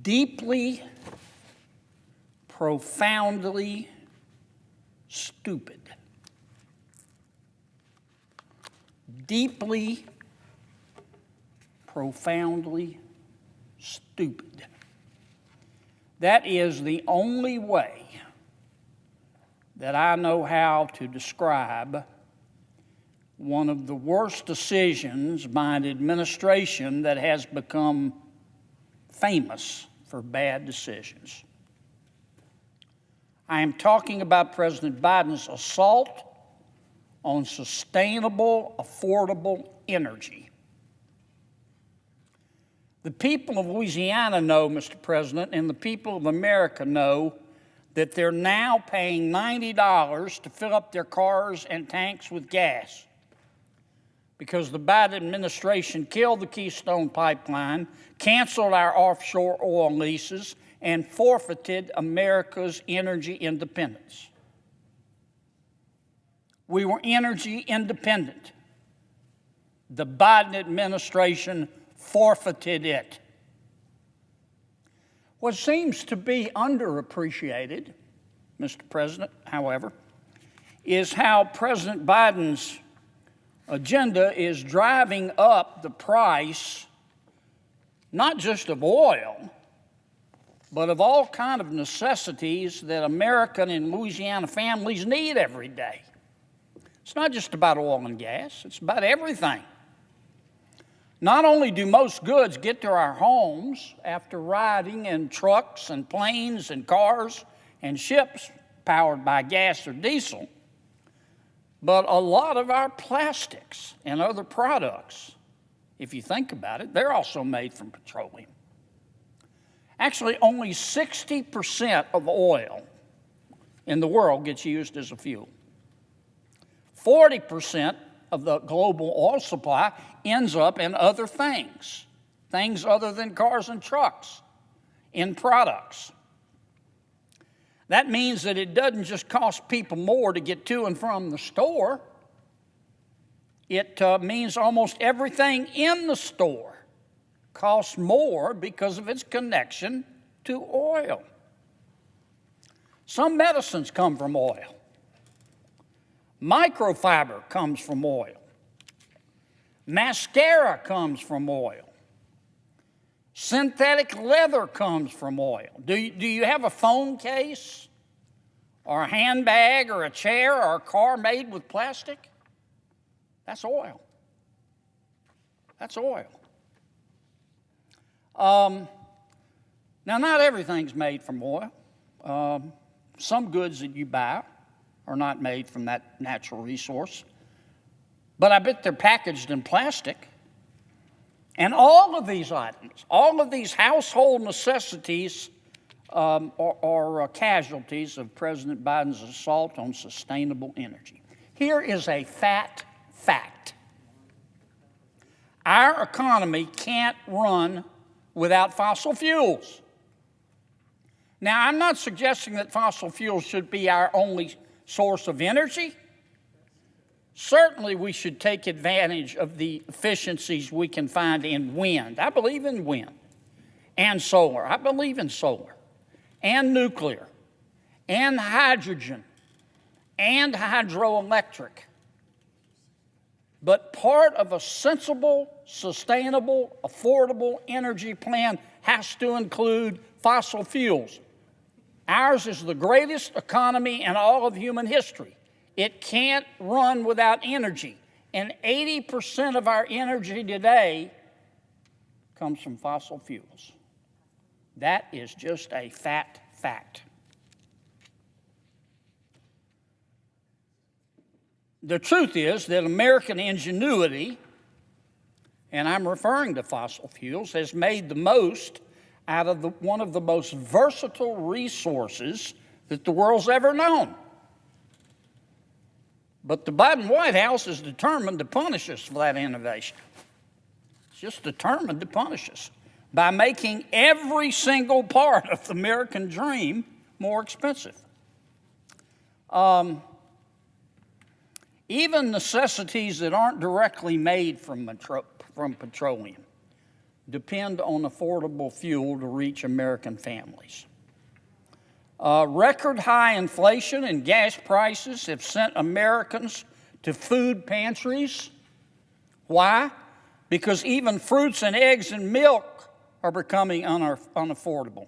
deeply, profoundly stupid. Deeply, profoundly stupid. That is the only way that I know how to describe one of the worst decisions by an administration that has become famous for bad decisions. I am talking about President Biden's assault on sustainable, affordable energy. The people of Louisiana know, Mr. President, and the people of America know that they're now paying $90 to fill up their cars and tanks with gas because the Biden administration killed the Keystone Pipeline, canceled our offshore oil leases, and forfeited America's energy independence. We were energy independent. The Biden administration forfeited it. What seems to be underappreciated, Mr. President, however, is how President Biden's agenda is driving up the price, not just of oil, but of all kinds of necessities that American and Louisiana families need every day. It's not just about oil and gas, it's about everything. Not only do most goods get to our homes after riding in trucks and planes and cars and ships powered by gas or diesel, but a lot of our plastics and other products, if you think about it, they're also made from petroleum. Actually, only 60% of oil in the world gets used as a fuel. 40% of the global oil supply ends up in other things other than cars and trucks, in products. That means that it doesn't just cost people more to get to and from the store. It means almost everything in the store costs more because of its connection to oil. Some medicines come from oil. Microfiber comes from oil. Mascara comes from oil. Synthetic leather comes from oil. Do you have a phone case or a handbag or a chair or a car made with plastic? That's oil. That's oil. Now, not everything's made from oil. Some goods that you buy are not made from that natural resource. But I bet they're packaged in plastic. And all of these items, all of these household necessities are casualties of President Biden's assault on sustainable energy. Here is a fat fact. Our economy can't run without fossil fuels. Now, I'm not suggesting that fossil fuels should be our only source of energy. Certainly, we should take advantage of the efficiencies we can find in wind. I believe in wind and solar. I believe in solar and nuclear and hydrogen and hydroelectric. But part of a sensible, sustainable, affordable energy plan has to include fossil fuels. Ours is the greatest economy in all of human history. It can't run without energy. And 80% of our energy today comes from fossil fuels. That is just a fat fact. The truth is that American ingenuity, and I'm referring to fossil fuels, has made the most out of one of the most versatile resources that the world's ever known. But the Biden White House is determined to punish us for that innovation. It's just determined to punish us by making every single part of the American dream more expensive. Even necessities that aren't directly made from petroleum, depend on affordable fuel to reach American families. Record high inflation and gas prices have sent Americans to food pantries. Why? Because even fruits and eggs and milk are becoming unaffordable.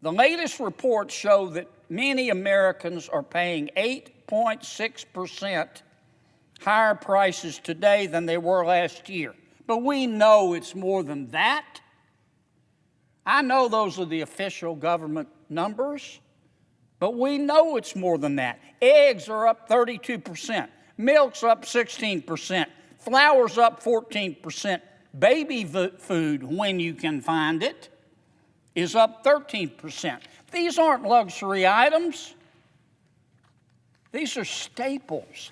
The latest reports show that many Americans are paying 8.6% higher prices today than they were last year. But we know it's more than that. I know those are the official government numbers, but we know it's more than that. Eggs are up 32%, milk's up 16%, flour's up 14%, baby food, when you can find it, is up 13%. These aren't luxury items. These are staples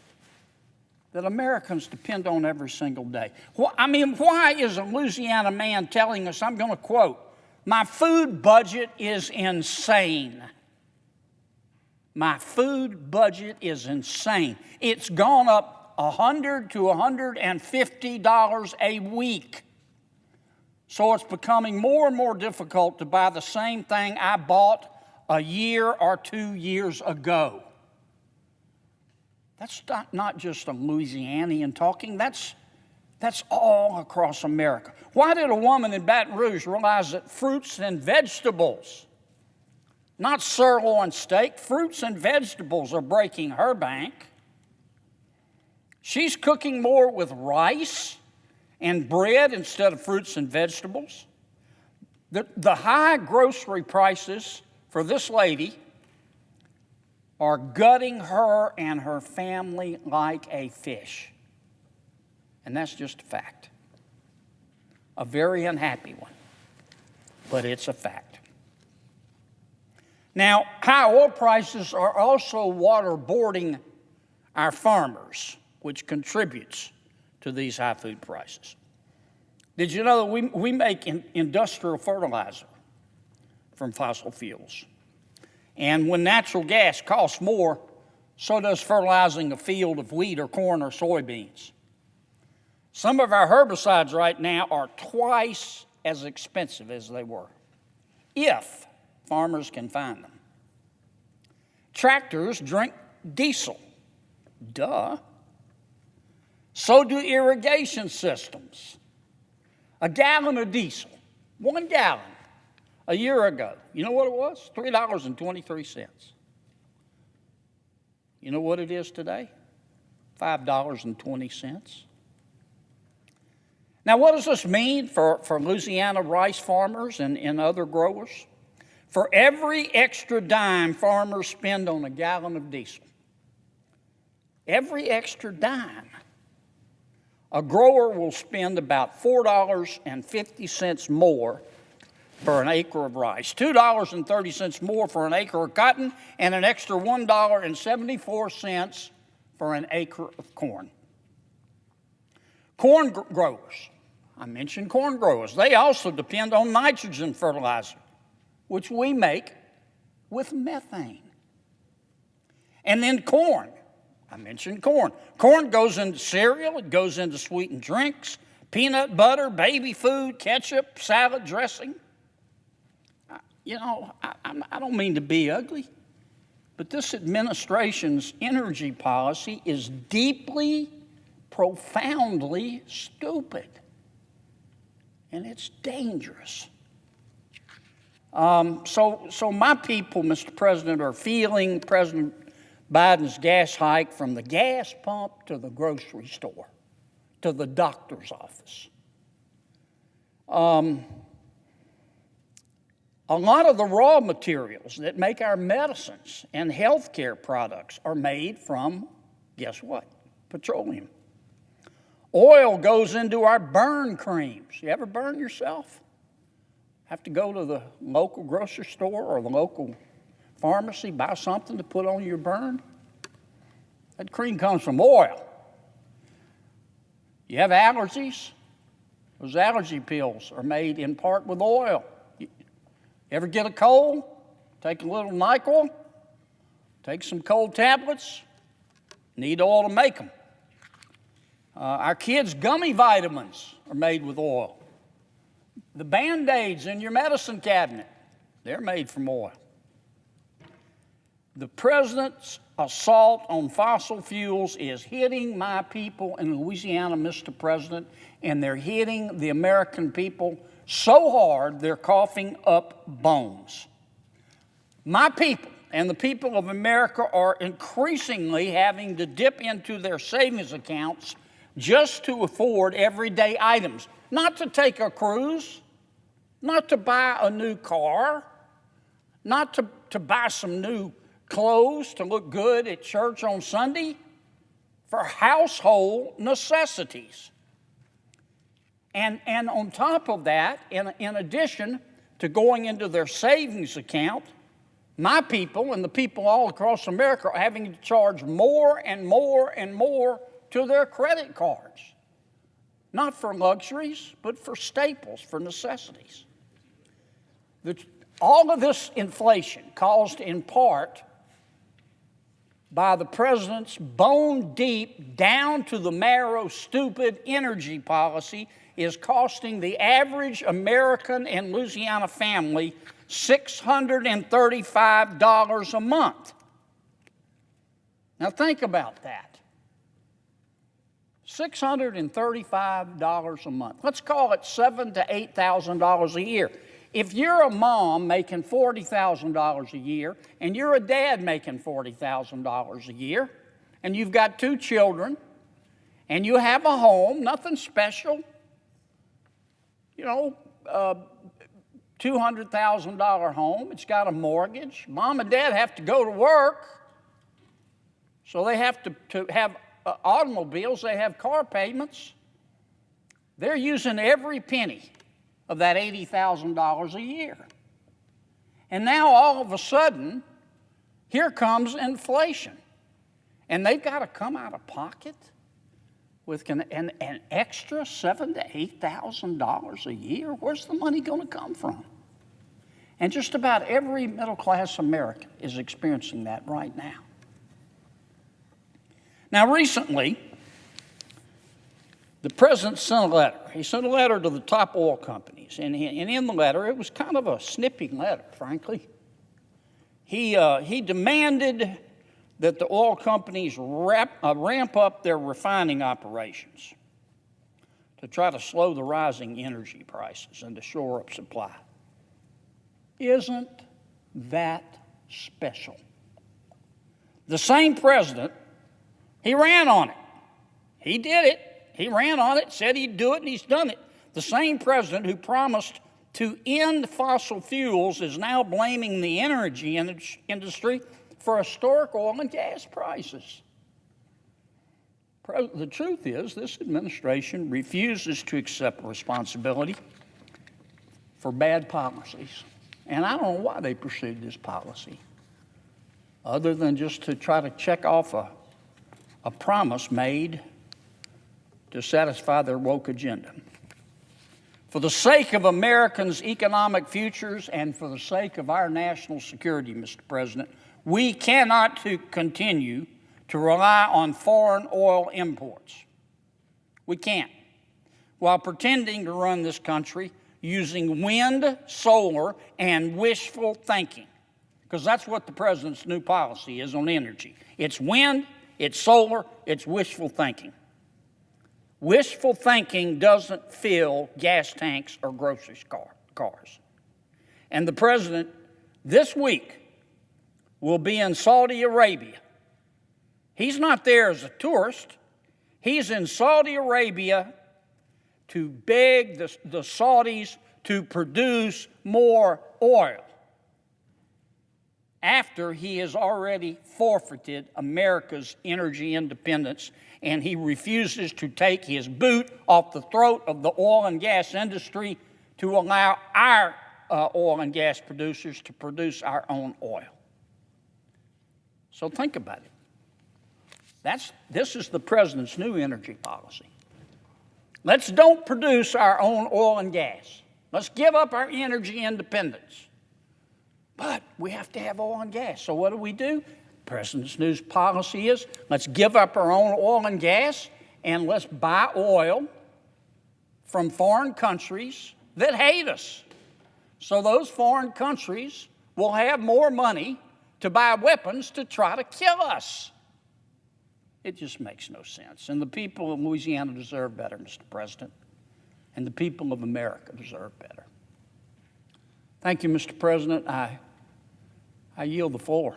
that Americans depend on every single day. Why is a Louisiana man telling us, I'm going to quote, "My food budget is insane"? My food budget is insane. It's gone up $100 to $150 a week. So it's becoming more and more difficult to buy the same thing I bought a year or 2 years ago. That's not just a Louisianian talking. That's all across America. Why did a woman in Baton Rouge realize that fruits and vegetables, not sirloin steak, fruits and vegetables are breaking her bank? She's cooking more with rice and bread instead of fruits and vegetables. The high grocery prices for this lady are gutting her and her family like a fish. And that's just a fact. A very unhappy one, but it's a fact. Now, high oil prices are also waterboarding our farmers, which contributes to these high food prices. Did you know that we make industrial fertilizer from fossil fuels? And when natural gas costs more, so does fertilizing a field of wheat or corn or soybeans. Some of our herbicides right now are twice as expensive as they were, if farmers can find them. Tractors drink diesel. Duh. So do irrigation systems. A gallon of diesel, 1 gallon, a year ago, you know what it was? $3.23. You know what it is today? $5.20. Now, what does this mean for Louisiana rice farmers and other growers? For every extra dime farmers spend on a gallon of diesel, every extra dime, a grower will spend about $4.50 more for an acre of rice, $2.30 more for an acre of cotton, and an extra $1.74 for an acre of corn. Corn growers, I mentioned corn growers, they also depend on nitrogen fertilizer, which we make with methane. And then corn, I mentioned corn. Corn goes into cereal, it goes into sweetened drinks, peanut butter, baby food, ketchup, salad dressing. You know, I don't mean to be ugly, but this administration's energy policy is deeply, profoundly stupid, and it's dangerous. So my people, Mr. President, are feeling President Biden's gas hike from the gas pump to the grocery store, to the doctor's office. A lot of the raw materials that make our medicines and healthcare products are made from, guess what? Petroleum. Oil goes into our burn creams. You ever burn yourself? Have to go to the local grocery store or the local pharmacy, buy something to put on your burn? That cream comes from oil. You have allergies? Those allergy pills are made in part with oil. You ever get a cold? Take a little NyQuil, take some cold tablets, need oil to make them. Our kids' gummy vitamins are made with oil. The Band-Aids in your medicine cabinet, they're made from oil. The president's assault on fossil fuels is hitting my people in Louisiana, Mr. President, and they're hitting the American people so hard they're coughing up bones. My people and the people of America are increasingly having to dip into their savings accounts just to afford everyday items, not to take a cruise, not to buy a new car, not to buy some new clothes to look good at church on Sunday, for household necessities. And on top of that, in addition to going into their savings account, my people and the people all across America are having to charge more and more and more to their credit cards. Not for luxuries, but for staples, for necessities. All of this inflation, caused in part by the president's bone-deep, down-to-the-marrow, stupid energy policy, is costing the average American and Louisiana family $635 a month. Now think about that. $635 a month. Let's call it $7,000 to $8,000 a year. If you're a mom making $40,000 a year, and you're a dad making $40,000 a year, and you've got 2 children, and you have a home, nothing special, $200,000 home, it's got a mortgage. Mom and dad have to go to work, so they have to have automobiles, they have car payments. They're using every penny of that $80,000 a year. And now all of a sudden, here comes inflation. And they've got to come out of pocket with an extra $7,000 to $8,000 a year. Where's the money going to come from? And just about every middle-class American is experiencing that right now. Now, recently, the president sent a letter. He sent a letter to the top oil companies, and in the letter, it was kind of a snipping letter, frankly. He demanded that the oil companies ramp up their refining operations to try to slow the rising energy prices and to shore up supply. Isn't that special? The same president, he ran on it. He did it. He ran on it, said he'd do it, and he's done it. The same president who promised to end fossil fuels is now blaming the energy industry for historic oil and gas prices. The truth is, this administration refuses to accept responsibility for bad policies. And I don't know why they pursued this policy, other than just to try to check off a promise made to satisfy their woke agenda. For the sake of Americans' economic futures and for the sake of our national security, Mr. President, we cannot continue to rely on foreign oil imports. We can't. While pretending to run this country using wind, solar, and wishful thinking, because that's what the president's new policy is on energy. It's wind, it's solar, it's wishful thinking. Wishful thinking doesn't fill gas tanks or grocery cars. And the president this week will be in Saudi Arabia. He's not there as a tourist. He's in Saudi Arabia to beg the Saudis to produce more oil after he has already forfeited America's energy independence, and he refuses to take his boot off the throat of the oil and gas industry to allow our oil and gas producers to produce our own oil. So think about it. This is the president's new energy policy. Let's don't produce our own oil and gas. Let's give up our energy independence. But we have to have oil and gas. So what do? The president's new policy is, let's give up our own oil and gas, and let's buy oil from foreign countries that hate us. So those foreign countries will have more money to buy weapons to try to kill us. It just makes no sense. And the people of Louisiana deserve better, Mr. President. And the people of America deserve better. Thank you, Mr. President. I yield the floor.